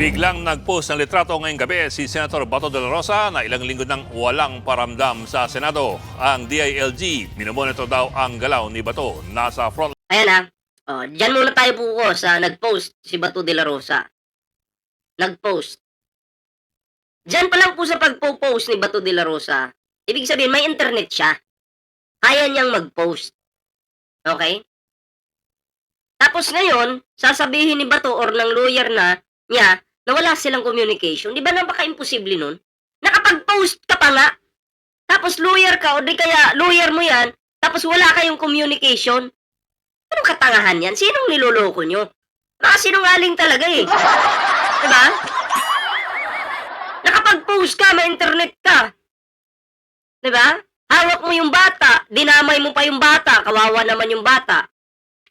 Biglang nag-post ng litrato ngayong gabi si Senator Bato de la Rosa na ilang linggo nang walang paramdam sa Senado. Ang DILG, minomonitor daw ang galaw ni Bato. Nasa front Ayan na. Diyan muna tayo po sa nag-post si Bato de la Rosa. Nag-post. Diyan pa lang po sa pagpo-post ni Bato de la Rosa, ibig sabihin may internet siya. Kaya niyang mag-post. Okay? Tapos ngayon, sasabihin ni Bato or ng lawyer niya na wala silang communication. Di ba napaka-imposible nun? Nakapag-post ka pa nga, tapos lawyer ka o di kaya lawyer mo yan, tapos wala kayong communication. Anong katangahan yan? Sinong niloloko nyo? Nakasinungaling talaga eh. Diba? Nakapag-post ka, may internet ka. Diba? Hawak mo yung bata, dinamay mo pa yung bata, kawawa naman yung bata.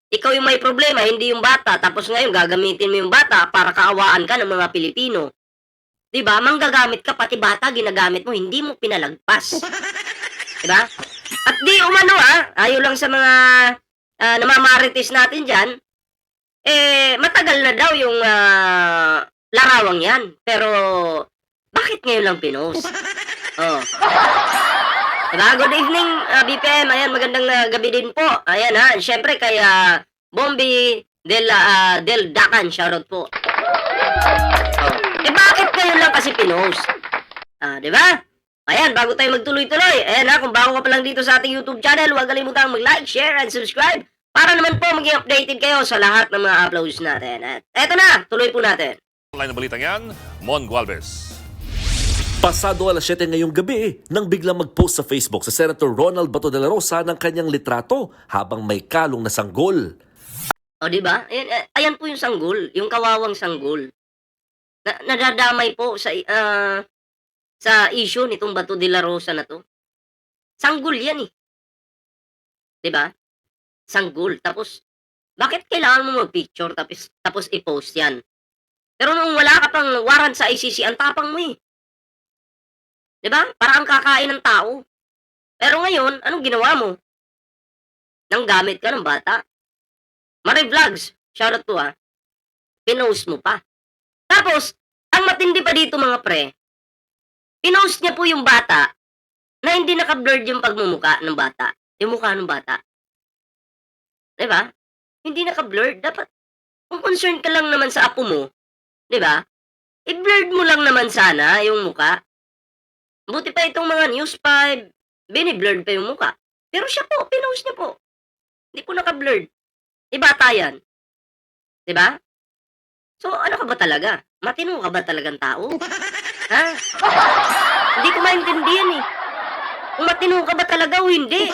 Ikaw yung may problema, hindi yung bata, tapos ngayon gagamitin mo yung bata para kaawaan ka ng mga Pilipino. Diba? Manggagamit ka, pati bata ginagamit mo, hindi mo pinalagpas. Diba? At di umano ayaw lang sa mga namamarites natin dyan, matagal na daw yung larawang yan. Pero, bakit ngayon lang pinost? Oh. Diba? Good evening, BPM. Ayan, magandang gabi din po. Ayan syempre kay Bombi Del Dacan, shoutout po. Bakit ngayon lang kasi pinost? Diba? Ayan, bago tayo magtuloy-tuloy, ayan kung bago ka pa lang dito sa ating YouTube channel, huwag kalimutang mag-like, share, and subscribe para naman po maging updated kayo sa lahat ng mga uploads natin. At eto na, tuloy po natin. line ng balitang yan, Mon Gualvez. Pasado alas 7 ngayong gabi nang biglang mag-post sa Facebook sa Senator Ronald Bato de la Rosa ng kanyang litrato habang may kalong na sanggol. O, diba? Ayan po yung sanggol, yung kawawang sanggol. Nadadamay po sa issue nitong Bato de la Rosa na to. Sanggol yan eh. Diba? Sanggol. Tapos, bakit kailangan mo mag-picture tapos i-post yan? Pero nung wala ka pang warrant sa ICC, ang tapang mo eh. Diba? Para kang kakain ng tao. Pero ngayon, anong ginawa mo? Nang gamit ka ng bata. Marie Vlogs, shoutout to pinost mo pa. Tapos, ang matindi pa dito mga pre, pinost niya po yung bata na hindi naka-blurred yung pagmumuka ng bata. Yung mukha ng bata. Diba? Hindi naka-blurred. Dapat, kung concerned ka lang naman sa apo mo, diba? I-blurred mo lang naman sana yung mukha. Buti pa itong mga News 5, bini-blurred pa yung mukha. Pero siya po, pinost niya po. Hindi po naka-blurred. Bata yan. Diba? So, ano ka ba talaga? Matino ka ba talagang tao? Ha? Hindi ko maintindihan eh. Kung matino ka ba talaga o hindi?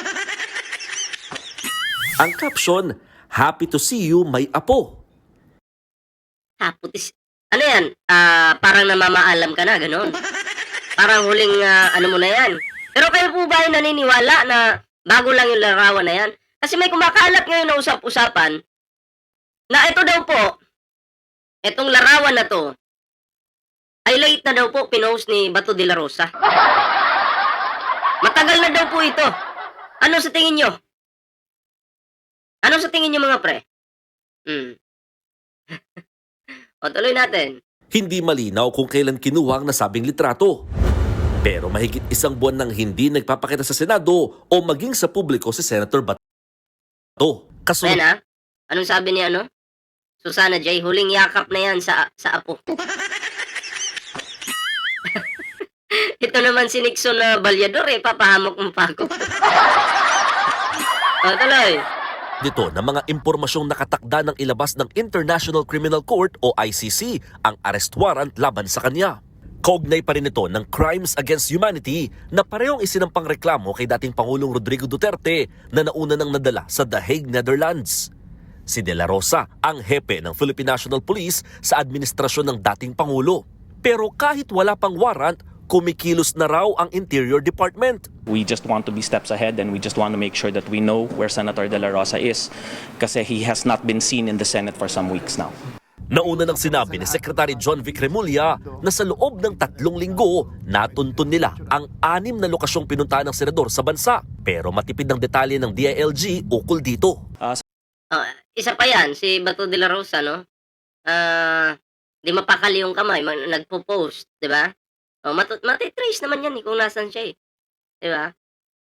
Ang caption, "Happy to see you, may apo." Haputis. Ano yan? Parang namamaalam ka na, gano'n. Parang huling ano mo na yan. Pero kayo po ba ay naniniwala na bago lang yung larawan na yan? Kasi may kumakalat ngayon na usap-usapan na ito daw po, itong larawan na to, ay late na daw po pinost ni Bato de la Rosa. Matagal na daw po ito. Ano sa tingin nyo? Ano sa tingin nyo mga pre? O tuloy natin. Hindi malinaw kung kailan kinuha ang nasabing litrato. Pero mahigit isang buwan nang hindi nagpapakita sa Senado o maging sa publiko si Senator Bato. Kasunod Ayan anong sabi ni Susana J, huling yakap na yan sa apo. Ito naman si Nixon na balyador papahamok mo pa ako. O tuloy. dito na mga impormasyong nakatakda ng ilabas ng International Criminal Court o ICC ang arrest warrant laban sa kanya. Kaugnay pa rin ito ng Crimes Against Humanity na parehong isinampang reklamo kay dating Pangulong Rodrigo Duterte na nauna nang nadala sa The Hague, Netherlands. Si De La Rosa ang hepe ng Philippine National Police sa administrasyon ng dating Pangulo. Pero kahit wala pang warrant, kumikilos na raw ang Interior Department. We just want to be steps ahead and we just want to make sure that we know where Senator De La Rosa is kasi he has not been seen in the Senate for some weeks now. Nauna nang sinabi ni Secretary John Vic Remulla na sa loob ng 3 linggo, natuntun nila ang 6 na lokasyong pinuntahan ng senador sa bansa. Pero matipid ng detalye ng DILG ukol dito. Isa pa yan, si Bato de la Rosa, no? Di mapakali yung kamay, nagpo-post, 'di ba? Oh, matitrace naman 'yan, kung nasaan siya, 'di ba?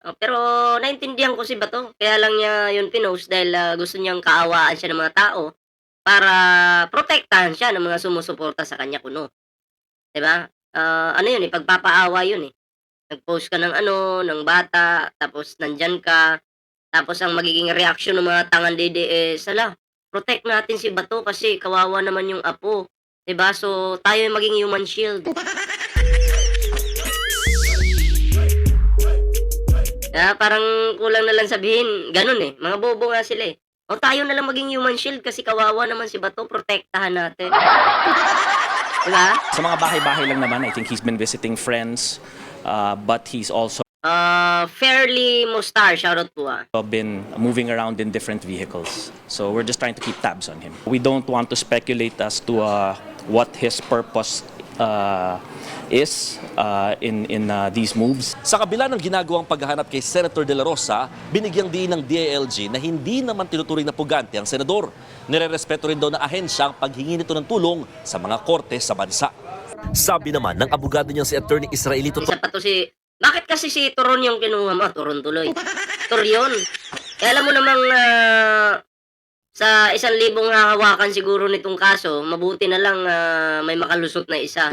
Oh, pero naintindihan ko si Bato, kaya lang niya 'yun pinost dahil, gusto niyang kaawaan siya ng mga tao para protektahan siya ng mga sumusuporta sa kanya kuno, 'di ba? Ano 'yun, pagpapaawa 'yun, eh. Nag-post ka ng ano, ng bata, tapos nandiyan ka, tapos ang magiging reaksyon ng mga tangandede, "Sala, protect natin si Bato kasi kawawa naman yung apo." 'Di ba? So, tayo yung maging human shield. Parang kulang na lang sabihin, gano'n, eh, mga bobo nga sila, eh. O tayo na lang maging human shield kasi kawawa naman si Bato, protektahan natin. 'Di ba? Sa mga bahay-bahay lang naman, I think he's been visiting friends, but he's also Fairly Mustar, shoutout po, been moving around in different vehicles. So we're just trying to keep tabs on him. We don't want to speculate as to what his purpose is in these moves. Sa kabila ng ginagawang paghahanap kay Senator De La Rosa, binigyang diin ng DILG na hindi naman tinuturing na pugante ang senador. Nirerespeto rin daw na ahensya ang paghingi nito ng tulong sa mga korte sa bansa. Sabi naman ng abogado niyang si Attorney Israelito Isa pa to bakit kasi si Turon yung kinuha mo? Turon tuloy. Turyon. Alam mo namang sa 1,000 hahawakan siguro nitong kaso, mabuti na lang may makalusot na isa.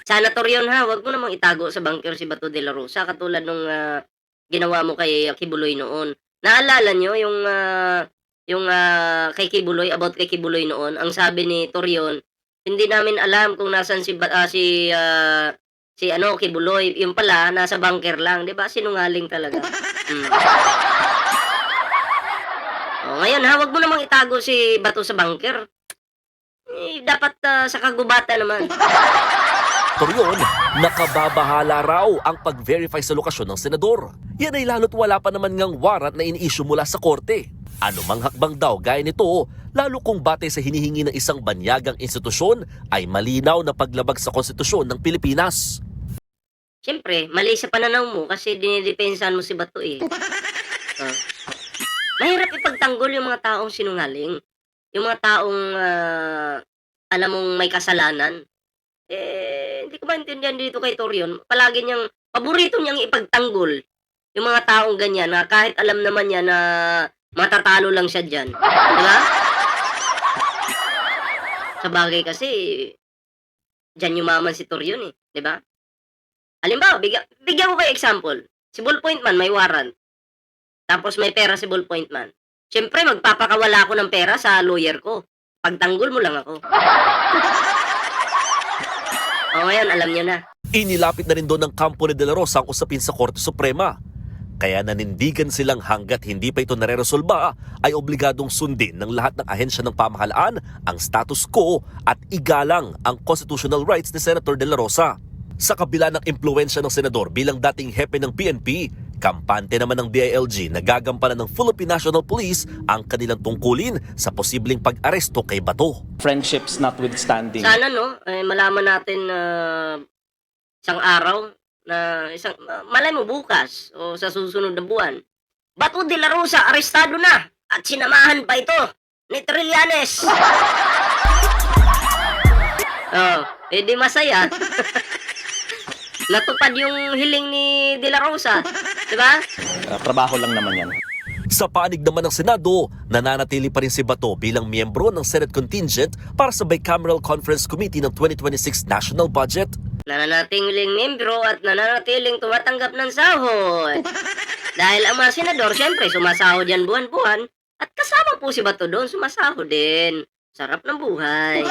Sana Turyon ha, wag mo namang itago sa bunker si Bato de la Rosa katulad nung ginawa mo kay Kibuloy noon. Naalala nyo yung kay Kibuloy, about kay Kibuloy noon, ang sabi ni Turyon, hindi namin alam kung nasan si Kibuloy. Yung pala nasa bunker lang, 'di ba? Sinungaling talaga. Oh, ngayon ha, wag mo namang itago si Bato sa bunker. Dapat sa kagubatan naman. Toryon, nakababahala raw ang pag-verify sa lokasyon ng senador. Yan ay lalo't wala pa naman ngang warrant na ini-issue mula sa korte. Ano mang hakbang daw gaya nito, lalo kung batay sa hinihingi ng isang banyagang institusyon ay malinaw na paglabag sa konstitusyon ng Pilipinas. Siyempre, mali sa pananaw mo kasi dinidepensahan mo si Bato, eh. Mahirap ipagtanggol yung mga taong sinungaling. Yung mga taong alam mong may kasalanan. Hindi ko maintindihan dito kay Toryon. Palagi niyang, paborito niyang ipagtanggol yung mga taong ganyan na kahit alam naman niya na matatalo lang siya dyan. Di ba? Sa bagay kasi, dyan yumaman si Toryon, eh. Di ba? Halimbawa, bigyan ko kayo example. Si Ballpoint Man may warrant. Tapos may pera si Ballpoint Man. Siyempre, magpapakawala ako ng pera sa lawyer ko. Pagtanggol mo lang ako. O ngayon, alam niyo na. Inilapit na rin doon ng kampo ni De La Rosa ang usapin sa Korte Suprema. Kaya nanindigan silang hanggat hindi pa ito nareresolba ay obligadong sundin ng lahat ng ahensya ng pamahalaan ang status quo at igalang ang constitutional rights ni Senator De La Rosa. Sa kabila ng impluensya ng senador bilang dating hepe ng PNP, kampante naman ng DILG na gagampanan ng Philippine National Police ang kanilang tungkulin sa posibleng pag-aresto kay Bato. Friendships notwithstanding. Sana malaman natin isang araw na malay mo bukas o sa susunod na buwan. Bato de la Rosa arestado na at sinamahan pa ito ni Trillanes. Di masaya. Natupad yung hiling ni De La Rosa, di ba? Trabaho lang naman yan. Sa panig naman ng Senado, nananatili pa rin si Bato bilang miyembro ng Senate contingent para sa Bicameral Conference Committee ng 2026 National Budget. Nananatiling membro at nananatiling tumatanggap ng sahod. Dahil ang mga senador, syempre, sumasahod yan buwan-buwan at kasama po si Bato doon, sumasahod din. Sarap ng buhay.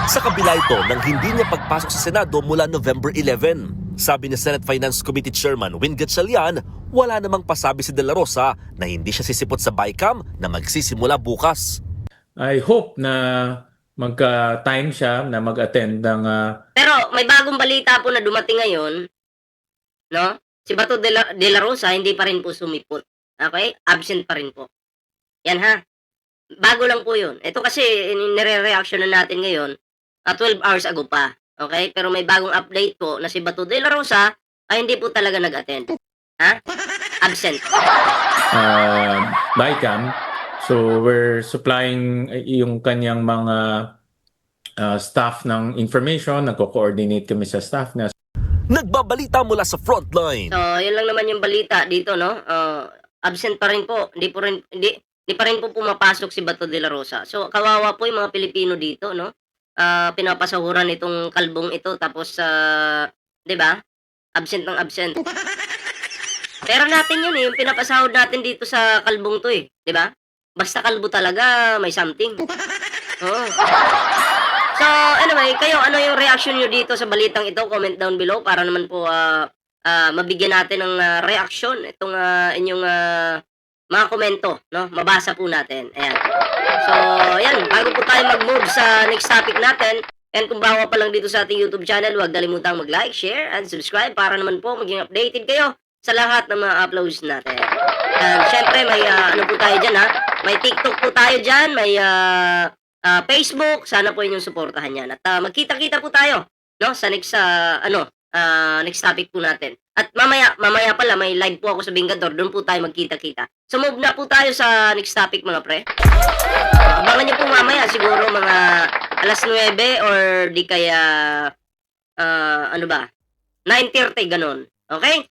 Sa kabila ito nang hindi niya pagpasok sa Senado mula November 11. Sabi ni Senate Finance Committee Chairman Win Gatchalian, wala namang pasabi si De La Rosa na hindi siya sisipot sa BICAM na magsisimula bukas. I hope na magka-time siya na mag-attend ng... Pero may bagong balita po na dumating ngayon, no? Si Bato de la Rosa hindi pa rin po sumipot. Okay? Absent pa rin po. Yan ha. Bago lang po yun. Ito kasi nire-reaction na natin ngayon 12 hours ago pa. Okay? Pero may bagong update po na si Bato de la Rosa ay hindi po talaga nag-attend. Ha? Absent. BICAM. So we're supplying yung kanyang mga staff ng information, nagko-coordinate kami sa staff na. Nagbabalita mula sa frontline. So, yun lang naman yung balita dito, no? Absent pa rin po. Hindi pa rin po pumapasok si Bato de la Rosa. So, kawawa po yung mga Pilipino dito, no? Pinapasahuran itong kalbong ito tapos 'di ba? Absent ng absent. Pera natin yun eh, yung pinapasahod natin dito sa kalbong to eh, 'di ba? Basta kalbo talaga, may something. Oo. So, anyway, kayo, ano yung reaction nyo dito sa balitang ito? Comment down below para naman po mabigyan natin ng reaction itong inyong mga komento, no? Mabasa po natin. Ayan. So, ayan, bago po tayo mag-move sa next topic natin, and kung bago pa lang dito sa ating YouTube channel, huwag kalimutang mag-like, share, and subscribe para naman po maging updated kayo sa lahat ng mga uploads natin. And syempre, may ano po tayo dyan, ha? May TikTok po tayo dyan, may Facebook, sana po inyong suportahan yan. At magkita-kita po tayo, no? Sa next, next topic po natin. At mamaya pala, may live po ako sa Bingador, doon po tayo magkita-kita. So move na po tayo sa next topic, mga pre. Abangan nyo po mamaya, siguro mga alas 9 or di kaya, 9:30, ganun. Okay?